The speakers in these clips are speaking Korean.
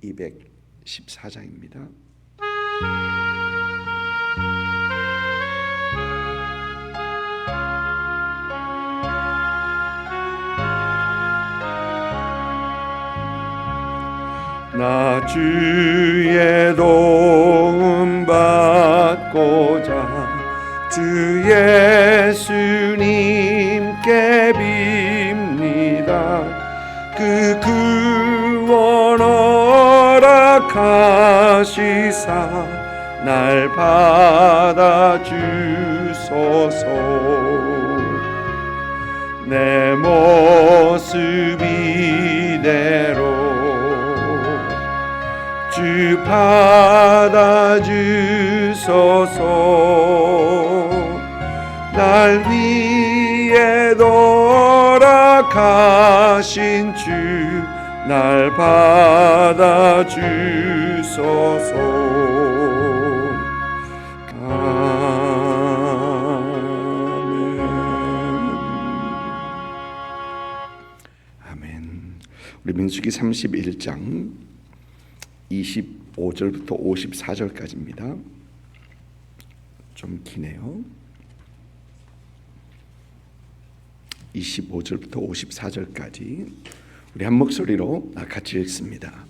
214장입니다. 나 주의 도움 받고자 주 예수님께 빕니다. 그 구원 허락하시사 날 받아주소서. 내 모습 이대로 주 받아주소서. 날 위해 돌아가신 주 날 받아주소서. 아멘. 우리 민수기 31장 25절부터 54절까지입니다. 좀 기네요. 25절부터 54절까지 우리 한 목소리로 같이 읽습니다.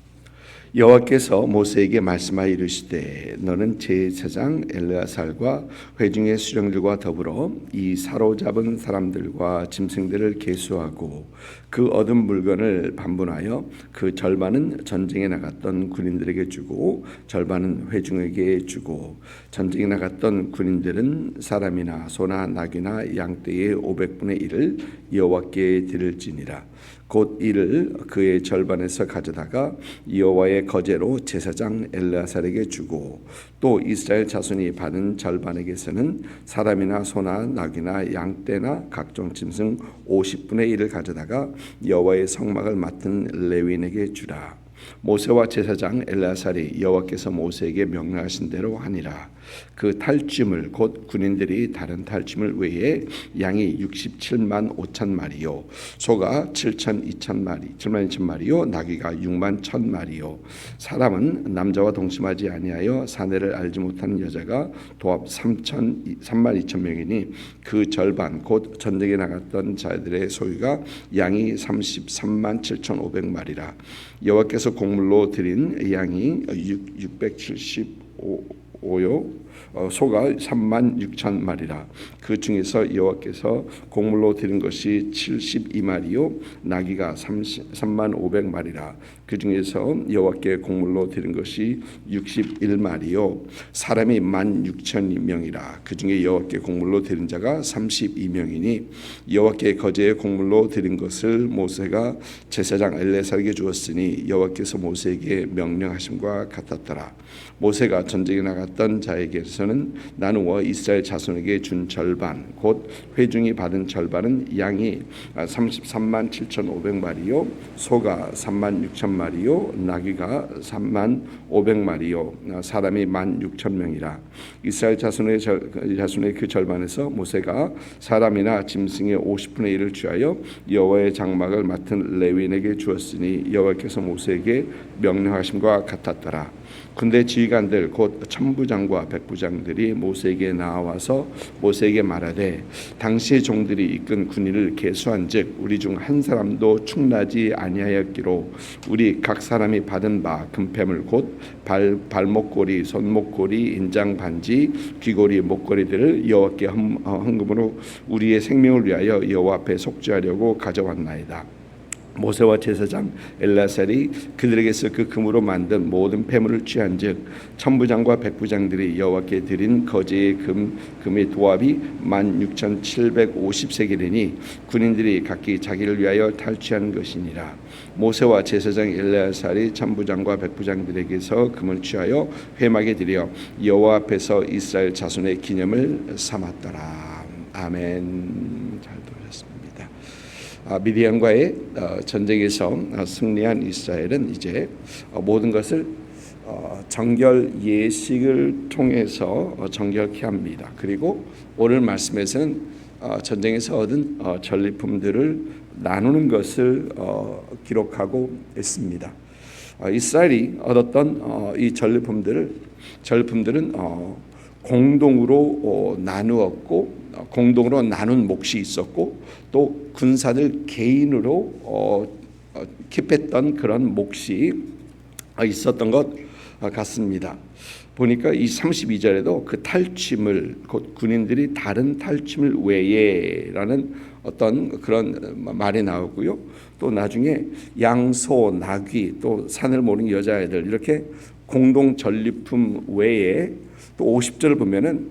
여호와께서 모세에게 말씀하여 이르시되 너는 제사장 엘르아살과 회중의 수령들과 더불어 이 사로잡은 사람들과 짐승들을 계수하고 그 얻은 물건을 반분하여 그 절반은 전쟁에 나갔던 군인들에게 주고 절반은 회중에게 주고 전쟁에 나갔던 군인들은 사람이나 소나 나귀나 양떼의 500분의 1을 여호와께 드릴지니라. 곧 이를 그의 절반에서 가져다가 여호와의 거제로 제사장 엘르아살에게 주고 또 이스라엘 자손이 받은 절반에게서는 사람이나 소나 나귀나 양떼나 각종 짐승 50분의 1을 가져다가 여호와의 성막을 맡은 레위인에게 주라. 모세와 제사장 엘르아살이 여호와께서 모세에게 명령하신 대로 하니라. 그 탈취물 곧 군인들이 다른 탈취물 외에 양이 67만 5천 마리요 소가 7천 2천 마리요 나귀가 6만 1천 마리요 사람은 남자와 동침하지 아니하여 사내를 알지 못하는 여자가 도합 3만 2천 명이니 그 절반 곧 전쟁에 나갔던 자들의 소유가 양이 33만 7,500마리라. 여호와께서 곡물로 드린 양이 675요 소가 3만 6천 마리라. 그 중에서 여호와께서 곡물로 드린 것이 72마리요 나귀가 3만 500마리라. 그 중에서 여호와께 곡물로 드린 것이 61마리요 사람이 16,000명이라. 그 중에 여호와께 곡물로 드린 자가 32명이니 여호와께 거제에 곡물로 드린 것을 모세가 제사장 엘르아살에게 주었으니 여호와께서 모세에게 명령하심과 같았더라. 모세가 전쟁에 나갔던 자에게서는 나누어 이스라엘 자손에게 준 절반 곧 회중이 받은 절반은 양이 33만 7,500마리요 소가 3만 6천 마리요 나귀가 3만 500마리요 사람이 16,000명이라. 이스라엘 자손의 그 절반에서 모세가 사람이나 짐승의 50분의 1을 취하여 여호와의 장막을 맡은 레위인에게 주었으니 여호와께서 모세에게 명령하심과 같았더라. 군대 지휘관들 곧 천부장과 백부장들이 모세에게 나와서 모세에게 말하되 당시의 종들이 이끈 군인을 계수한즉 우리 중 한 사람도 충나지 아니하였기로 우리 각 사람이 받은 바 금패물 곧 발목고리 손목고리 인장 반지 귀고리 목걸이들을 여호와께 헌금으로 우리의 생명을 위하여 여호와 앞에 속죄하려고 가져왔나이다. 모세와 제사장 엘르아살이 그들에게서 그 금으로 만든 모든 폐물을 취한즉 천부장과 백부장들이 여호와께 드린 거제의 금의 도합이 16,750세겔이니 군인들이 각기 자기를 위하여 탈취한 것이니라. 모세와 제사장 엘르아살이 천부장과 백부장들에게서 금을 취하여 회막에 들여 여호와 앞에서 이스라엘 자손의 기념을 삼았더라. 아멘. 잘 들으셨습니다. 미디안과의 전쟁에서 승리한 이스라엘은 이제 모든 것을 정결 예식을 통해서 정결케 합니다. 그리고 오늘 말씀에서는 전쟁에서 얻은 전리품들을 나누는 것을 기록하고 있습니다. 이스라엘이 얻었던 이 전리품들은 공동으로 나누었고, 공동으로 나눈 몫이 있었고, 또 군사들 개인으로 킵했던 그런 몫이 있었던 것 같습니다. 보니까 이 32절에도 그 탈취물, 곧 군인들이 다른 탈취물 외에라는 어떤 그런 말이 나오고요. 또 나중에 양소, 나귀, 또 산을 모는 여자애들, 이렇게 공동 전리품 외에 또 50절을 보면은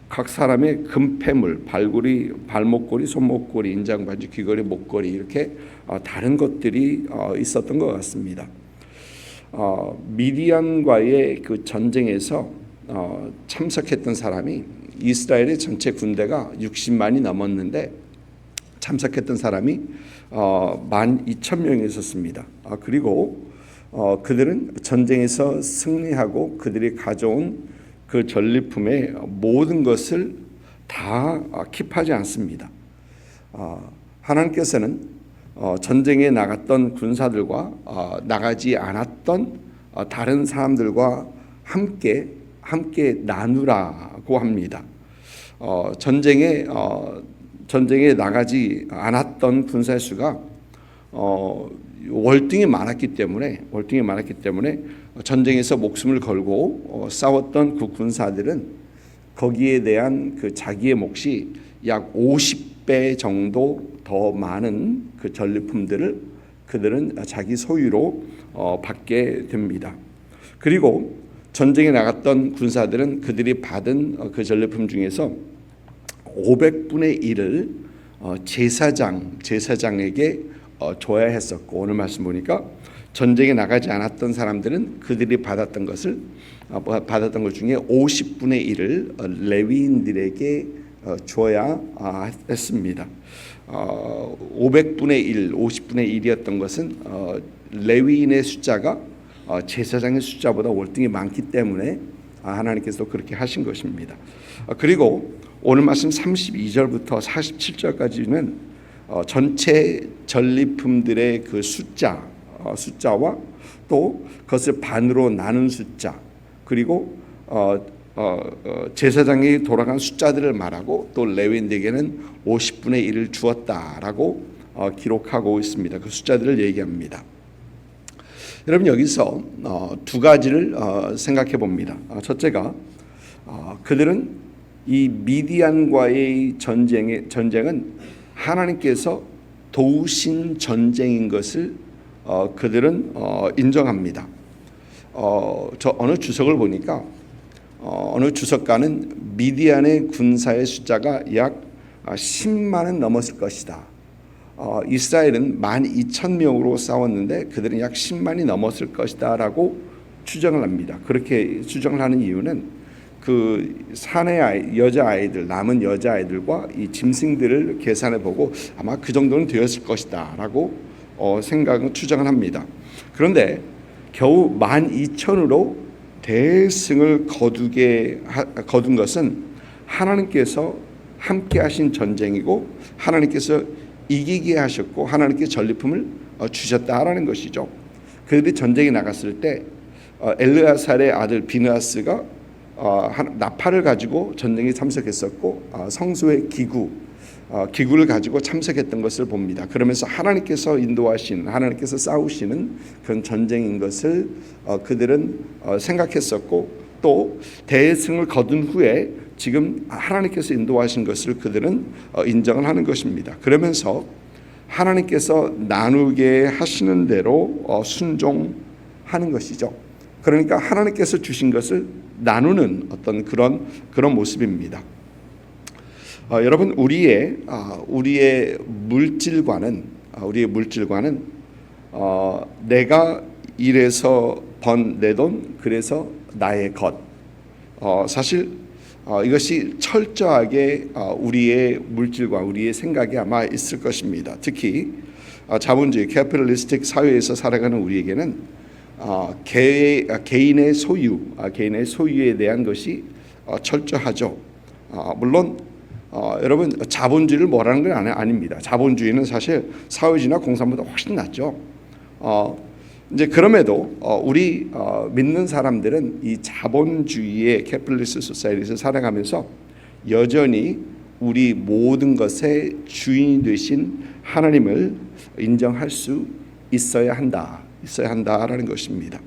각 사람의 금패물, 발고리, 발목걸이, 손목걸이, 인장반지, 귀걸이, 목걸이, 이렇게 다른 것들이 있었던 것 같습니다. 미디안과의 그 전쟁에서 참석했던 사람이, 이스라엘의 전체 군대가 60만이 넘었는데 참석했던 사람이 12,000명이 있었습니다. 그리고 그들은 전쟁에서 승리하고 그들이 가져온 그 전리품의 모든 것을 다 킵하지 않습니다. 하나님께서는 전쟁에 나갔던 군사들과 나가지 않았던 다른 사람들과 함께 나누라고 합니다. 전쟁에 나가지 않았던 군사의 수가 월등히 많았기 때문에 전쟁에서 목숨을 걸고 싸웠던 그 군사들은 거기에 대한 그 자기의 몫이 약 50배 정도 더 많은 그 전리품들을 그들은 자기 소유로 받게 됩니다. 그리고 전쟁에 나갔던 군사들은 그들이 받은 그 전리품 중에서 500분의 1을 제사장에게 줘야 했었고, 오늘 말씀 보니까 전쟁에 나가지 않았던 사람들은 그들이 받았던 것 중에 50분의 1을 레위인들에게 줘야 했습니다. 500분의 1, 50분의 1이었던 것은 레위인의 숫자가 제사장의 숫자보다 월등히 많기 때문에 하나님께서 그렇게 하신 것입니다. 그리고 오늘 말씀 32절부터 47절까지는 전체 전리품들의 그 숫자와 또 그것을 반으로 나눈 숫자, 그리고 제사장이 돌아간 숫자들을 말하고, 또 레위인에게는 50분의 1을 주었다라고 기록하고 있습니다. 그 숫자들을 얘기합니다. 여러분, 여기서 두 가지를 생각해 봅니다. 첫째가 그들은 이 미디안과의 전쟁은 하나님께서 도우신 전쟁인 것을 그들은 인정합니다. 저 어느 주석을 보니까 어느 주석가는 미디안의 군사의 숫자가 약 10만은 넘었을 것이다. 이스라엘은 12,000명으로 싸웠는데 그들은 약 10만이 넘었을 것이다 라고 추정을 합니다. 그렇게 추정을 하는 이유는 그 산의 여자아이들, 남은 여자아이들과 이 짐승들을 계산해 보고 아마 그 정도는 되었을 것이다 라고 추정을 합니다. 그런데 겨우 12,000으로 대승을 거둔 것은 하나님께서 함께 하신 전쟁이고, 하나님께서 이기게 하셨고, 하나님께 전리품을 주셨다라는 것이죠. 그들이 전쟁에 나갔을 때 엘르아살의 아들 비느하스가 나팔을 가지고 전쟁에 참석했었고, 성소의 기구를 가지고 참석했던 것을 봅니다. 그러면서 하나님께서 인도하신, 하나님께서 싸우시는 그런 전쟁인 것을 그들은 생각했었고, 또 대승을 거둔 후에 지금 하나님께서 인도하신 것을 그들은 인정을 하는 것입니다. 그러면서 하나님께서 나누게 하시는 대로 순종하는 것이죠. 그러니까 하나님께서 주신 것을 나누는 어떤 그런 모습입니다. 여러분, 우리의 물질관은 내가 일해서 번 내 돈, 그래서 나의 것. 사실 이것이 철저하게 우리의 물질관, 우리의 생각에 아마 있을 것입니다. 특히 자본주의 캐피탈리스틱 사회에서 살아가는 우리에게는 개인의 소유에 대한 것이 철저하죠. 물론 여러분, 자본주의를 뭐라는 건 아닙니다. 자본주의는 사실 사회주의나 공산보다 훨씬 낫죠. 이제 그럼에도 우리 믿는 사람들은 이 자본주의의 캐피탈리스트 소사이티에서 살아가면서 여전히 우리 모든 것의 주인이 되신 하나님을 인정할 수 있어야 한다라는 것입니다.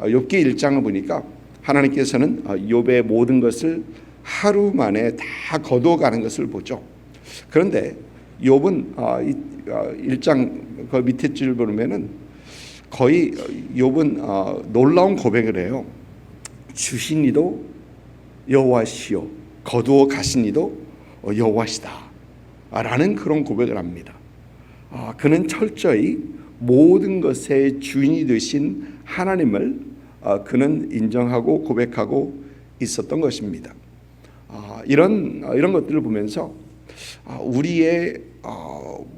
욥기 1장을 보니까 하나님께서는 욥의 모든 것을 하루 만에 다 거두어가는 것을 보죠. 그런데 욥은 1장 그 밑에 줄 보면은 거의 욥은 놀라운 고백을 해요. 주신 이도 여호와시요 거두어 가신 이도 여호와시다 라는 그런 고백을 합니다. 그는 철저히 모든 것의 주인이 되신 하나님을 그는 인정하고 고백하고 있었던 것입니다. 이런 것들을 보면서 우리의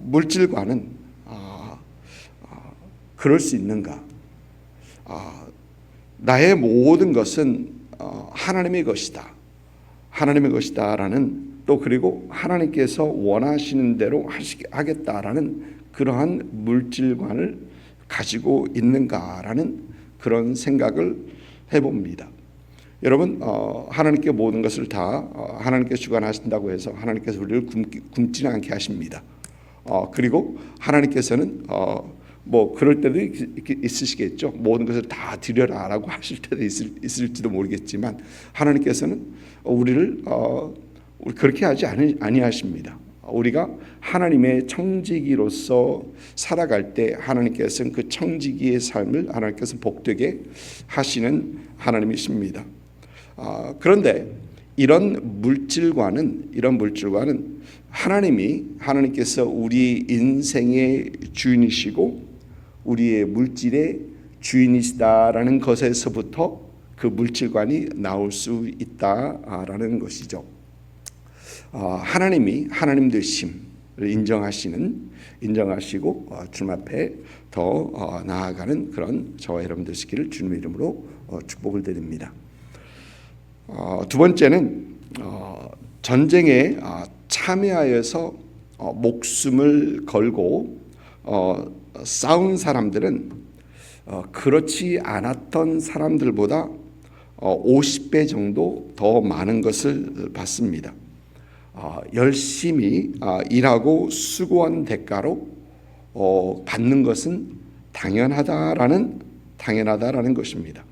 물질과는 그럴 수 있는가? 나의 모든 것은 하나님의 것이다. 하나님의 것이다라는 또 그리고 하나님께서 원하시는 대로 하겠다라는 그러한 물질관을 가지고 있는가라는 그런 생각을 해봅니다. 여러분 하나님께 모든 것을 다 하나님께 주관하신다고 해서 하나님께서 우리를 굶지는 않게 하십니다. 그리고 하나님께서는 뭐 그럴 때도 있으시겠죠. 모든 것을 다 드려라라고 하실 때도 있을지도 모르겠지만 하나님께서는 우리를 그렇게 하지 아니하십니다. 우리가 하나님의 청지기로서 살아갈 때 하나님께서는 그 청지기의 삶을 하나님께서 복되게 하시는 하나님이십니다. 그런데 이런 물질과는 하나님께서 우리 인생의 주인이시고 우리의 물질의 주인이시다라는 것에서부터 그 물질관이 나올 수 있다라는 것이죠. 하나님이 하나님 되심을 인정하시고 주님 앞에 더 나아가는 그런 저와 여러분 되시기를 주님의 이름으로 축복을 드립니다. 두 번째는 전쟁에 참여하여서 목숨을 걸고 싸운 사람들은 그렇지 않았던 사람들보다 50배 정도 더 많은 것을 받습니다. 열심히 일하고 수고한 대가로 받는 것은 당연하다라는 것입니다.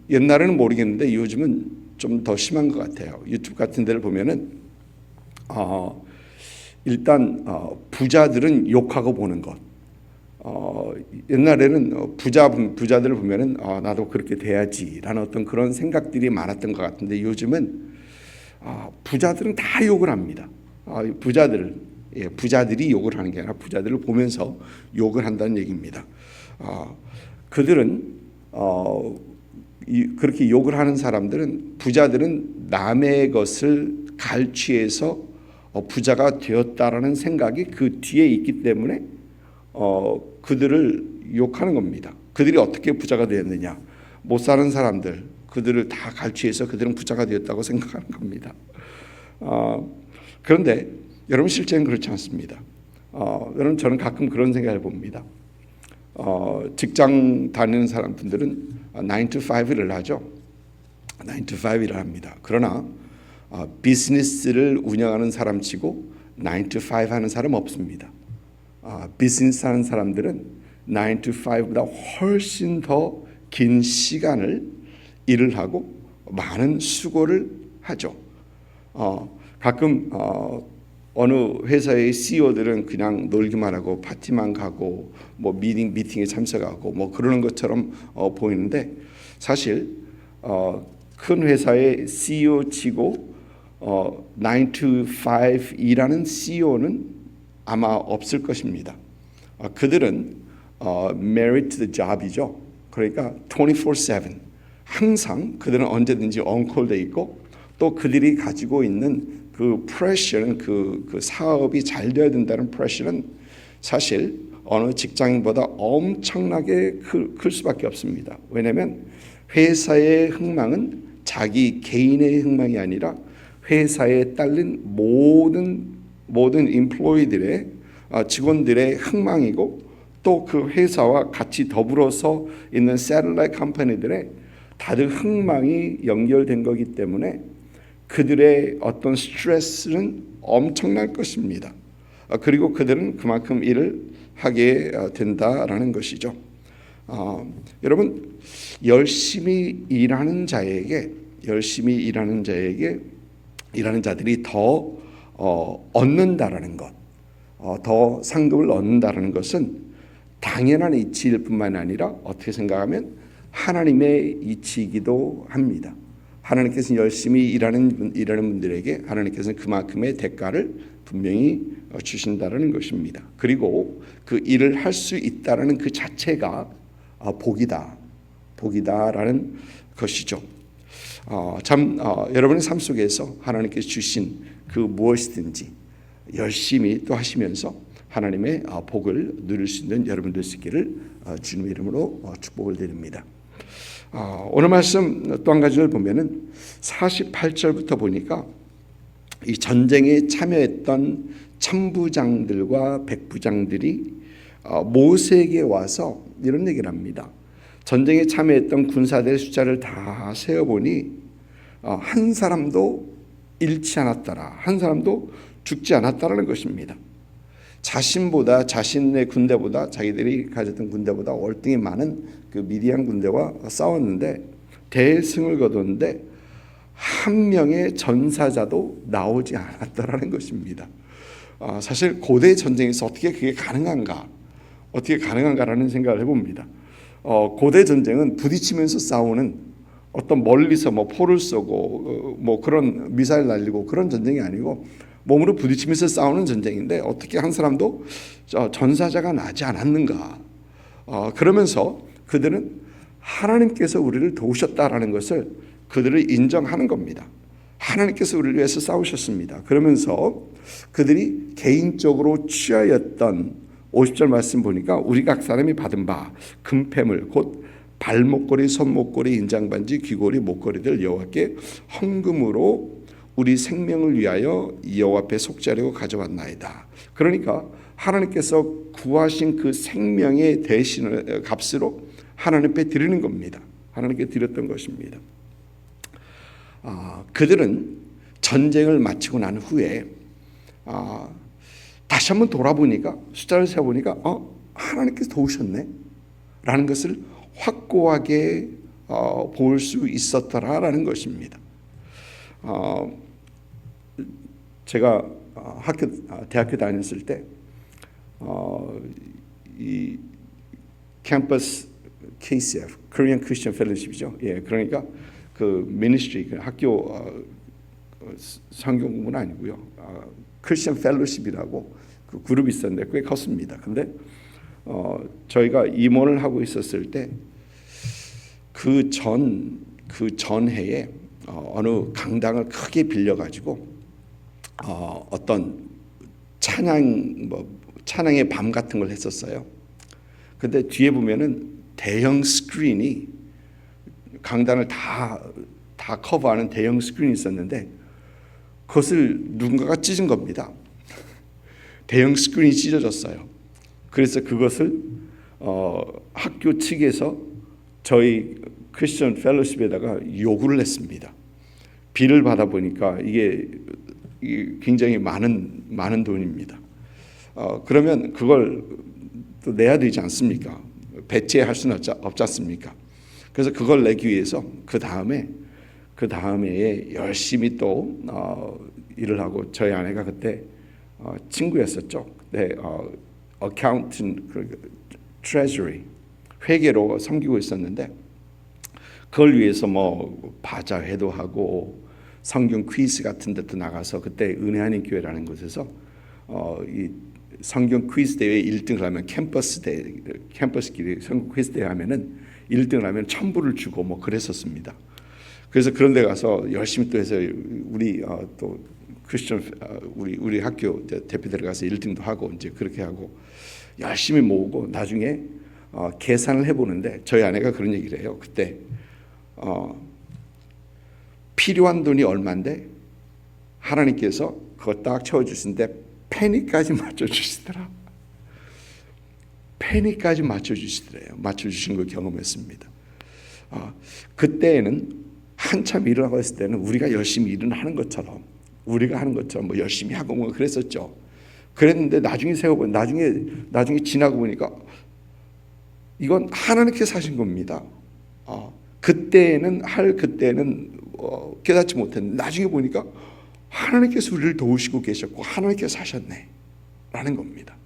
옛날에는 모르겠는데 요즘은 좀 더 심한 것 같아요. 유튜브 같은 데를 보면은 일단 부자들은 욕하고 보는 것. 옛날에는 부자들을 보면은 나도 그렇게 돼야지라는 어떤 그런 생각들이 많았던 것 같은데 요즘은 부자들은 다 욕을 합니다. 부자들이 욕을 하는 게 아니라 부자들을 보면서 욕을 한다는 얘기입니다. 그들은 그렇게 욕을 하는 사람들은 부자들은 남의 것을 갈취해서 부자가 되었다라는 생각이 그 뒤에 있기 때문에 그들을 욕하는 겁니다. 그들이 어떻게 부자가 되었느냐? 못 사는 사람들 그들을 다 갈취해서 그들은 부자가 되었다고 생각하는 겁니다. 그런데 여러분 실제는 그렇지 않습니다. 여러분 저는 가끔 그런 생각을 봅니다. 직장 다니는 사람들은 9 to 5를 하죠. 9 to 5 일을 합니다. 그러나 비즈니스를 운영하는 사람치고 9 to 5 하는 사람 없습니다. 비즈니스 하는 사람들은 9 to 5보다 훨씬 더 긴 시간을 일을 하고 많은 수고를 하죠. 가끔 어느 회사의 CEO들은 그냥 놀기만 하고 파티만 가고 뭐 미팅에 참석하고 뭐 그러는 것처럼 보이는데 사실 큰 회사의 CEO치고 9 to 5 일하는 CEO는 아마 없을 것입니다. 그들은 married to the job이죠. 그러니까 24/7 항상 그들은 언제든지 on-call 돼 있고 또 그들이 가지고 있는 그 프레셔는 그 사업이 잘 되어야 된다는 프레셔는 사실 어느 직장인보다 엄청나게 클 수밖에 없습니다. 왜냐하면 회사의 흥망은 자기 개인의 흥망이 아니라 회사에 딸린 모든 임플로이들의 직원들의 흥망이고 또 그 회사와 같이 더불어서 있는 셀룰라이트 컴퍼니들의 다들 흥망이 연결된 거기 때문에 그들의 어떤 스트레스는 엄청날 것입니다. 그리고 그들은 그만큼 일을 하게 된다라는 것이죠. 여러분, 열심히 일하는 자들이 더 얻는다라는 것, 더 상급을 얻는다라는 것은 당연한 이치일 뿐만 아니라 어떻게 생각하면 하나님의 이치이기도 합니다. 하나님께서는 열심히 일하는 분들에게 하나님께서는 그만큼의 대가를 분명히 주신다라는 것입니다. 그리고 그 일을 할 수 있다라는 그 자체가 복이다라는 것이죠. 여러분의 삶 속에서 하나님께서 주신 그 무엇이든지 열심히 또 하시면서 하나님의 복을 누릴 수 있는 여러분들 있기를 주님의 이름으로 축복을 드립니다. 오늘 말씀 또 한 가지를 보면은 48절부터 보니까 이 전쟁에 참여했던 천부장들과 백부장들이 모세에게 와서 이런 얘기를 합니다. 전쟁에 참여했던 군사들의 숫자를 다 세어보니 한 사람도 잃지 않았더라. 한 사람도 죽지 않았다라는 것입니다. 자신의 군대보다 자기들이 가졌던 군대보다 월등히 많은 그 미디안 군대와 싸웠는데 대승을 거뒀는데 한 명의 전사자도 나오지 않았다라는 것입니다. 사실 고대 전쟁에서 어떻게 그게 가능한가라는 생각을 해봅니다. 고대 전쟁은 부딪히면서 싸우는 어떤 멀리서 포를 쏘고 그런 미사일 날리고 그런 전쟁이 아니고 몸으로 부딪히면서 싸우는 전쟁인데 어떻게 한 사람도 전사자가 나지 않았는가? 그러면서 그들은 하나님께서 우리를 도우셨다라는 것을 그들을 인정하는 겁니다. 하나님께서 우리를 위해서 싸우셨습니다. 그러면서 그들이 개인적으로 취하였던 50절 말씀 보니까 우리 각 사람이 받은 바 금패물 곧 발목걸이, 손목걸이, 인장반지, 귀걸이, 목걸이들 여호와께 헌금으로 우리 생명을 위하여 여호와 앞에 속죄하려고 가져왔나이다. 그러니까 하나님께서 구하신 그 생명의 대신을 값으로 하나님께 드리는 겁니다. 하나님께 드렸던 것입니다. 그들은 전쟁을 마치고 난 후에 다시 한번 돌아보니까 숫자를 세어보니까 하나님께서 도우셨네 라는 것을 확고하게 볼 수 있었더라라는 것입니다. 제가 대학교 다녔을 때 이 캠퍼스 KCF, Korean Christian Fellowship이죠. 그러니까 그 미니스트리, 그 학교 성경 공부는 아니고요. Christian Fellowship이라고 그 그룹이 있었는데 꽤 컸습니다. 근데 저희가 임원을 하고 있었을 때 그 전해에 어느 강당을 크게 빌려가지고 어떤 찬양의 밤 같은 걸 했었어요. 근데 뒤에 보면은 대형 스크린이 강단을 다 커버하는 대형 스크린이 있었는데 그것을 누군가가 찢은 겁니다. 대형 스크린이 찢어졌어요. 그래서 그것을 학교 측에서 저희 크리스천 펠로십에다가 요구를 했습니다. 비를 받아 보니까 이게 굉장히 많은 돈입니다. 그러면 그걸 또 내야 되지 않습니까? 배치할 수는 없지 않습니까? 그래서 그걸 내기 위해서 그 다음에 열심히 또 일을 하고 저희 아내가 그때 친구였었죠. 그때 어카운팅, 트레저리, 회계로 섬기고 있었는데 그걸 위해서 바자회도 하고 성경 퀴즈 같은 데도 나가서 그때 은혜하는 교회라는 곳에서 이 성경 퀴즈 대회 1등을 하면 캠퍼스끼리 성경 퀴즈 대회 하면은 1등을 하면 $1,000불을 주고 그랬었습니다. 그래서 그런 데 가서 열심히 또 해서 우리 또 크리스천 우리 학교 대표들에 가서 1등도 하고 이제 그렇게 하고 열심히 모으고 나중에 계산을 해보는데 저희 아내가 그런 얘기를 해요. 그때 필요한 돈이 얼마인데 하나님께서 그거 딱 채워주신데 페니까지 맞춰주시더라. 페니까지 맞춰주시더래요. 맞춰주신 걸 경험했습니다. 그때에는 한참 일을 하고 있을 때는 우리가 열심히 일을 하는 것처럼 우리가 하는 것처럼 뭐 열심히 하고 뭐 그랬었죠. 그랬는데 나중에 세워보니 나중에 지나고 보니까 이건 하나님께서 하신 겁니다. 그때는 깨닫지 못했는데 나중에 보니까 하나님께서 우리를 도우시고 계셨고 하나님께서 하셨네 라는 겁니다.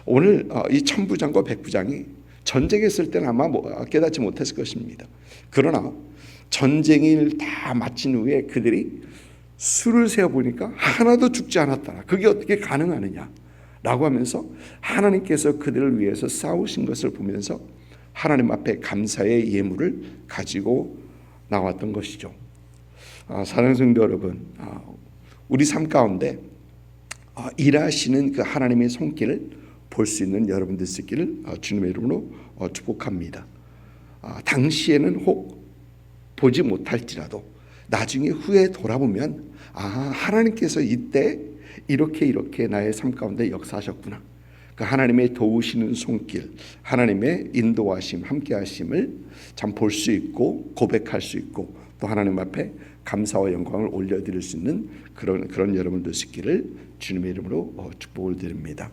오늘 이 천부장과 백부장이 전쟁했을 때는 아마 깨닫지 못했을 것입니다. 그러나 전쟁을 다 마친 후에 그들이 수를 세어보니까 하나도 죽지 않았다. 그게 어떻게 가능하느냐 라고 하면서 하나님께서 그들을 위해서 싸우신 것을 보면서 하나님 앞에 감사의 예물을 가지고 나왔던 것이죠. 사랑하는 성도 여러분, 우리 삶 가운데 일하시는 그 하나님의 손길을 볼 수 있는 여러분들 있기를 주님의 이름으로 축복합니다. 당시에는 혹 보지 못할지라도 나중에 후에 돌아보면 하나님께서 이때 이렇게 나의 삶 가운데 역사하셨구나. 그 하나님의 도우시는 손길, 하나님의 인도하심, 함께하심을 참 볼 수 있고 고백할 수 있고 또 하나님 앞에 감사와 영광을 올려드릴 수 있는 그런 여러분들 있기를 주님의 이름으로 축복을 드립니다.